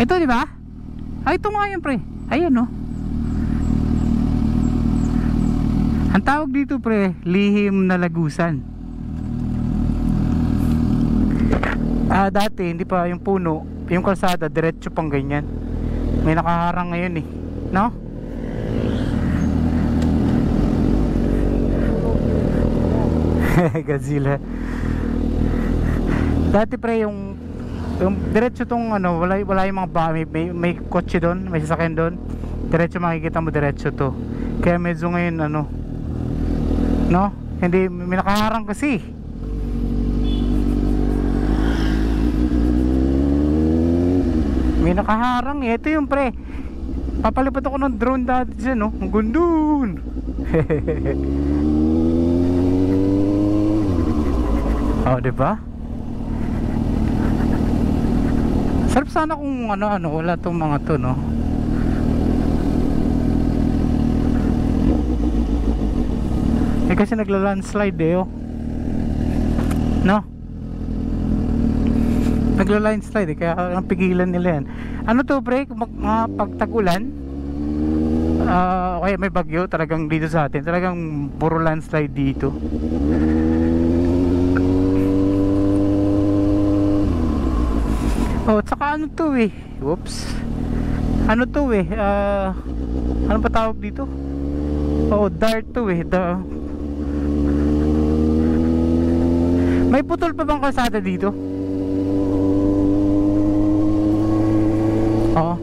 Ito, di ba? Ay, ito nga yun, pre. Ayan, no. Ang tawag dito, pre, lihim na lagusan. Dati, hindi pa yung puno, yung kalsada, diretso pang ganyan. May nakaharang ngayon eh. No? Godzilla. Dati, pre, yung diretso tong ano, wala yung mga bahay, may kotse doon, may sasakyan doon. Diretso makikita mo, diretso to. Kaya medyo ngayon ano, no? Hindi, may nakaharang kasi. May nakaharang eh. Ito yung pre, papalipat ako ng drone dati dyan, no? Ang gundun. Oh, diba? Sarap sana kung ano, wala tong mga to, no? Eh kasi nagla-landslide eh, oh. No? Nagla-landslide eh, kaya ang pigilan nila yan. Ano to, pre? Pag tag-ulan, okay, may bagyo talagang dito sa atin. Talagang puro landslide dito. Oh, tsaka ano to eh. Whoops. Ano to eh? Ano pa tawag dito? Oh, dart to eh. May putol pa bang kalsada dito? Oo.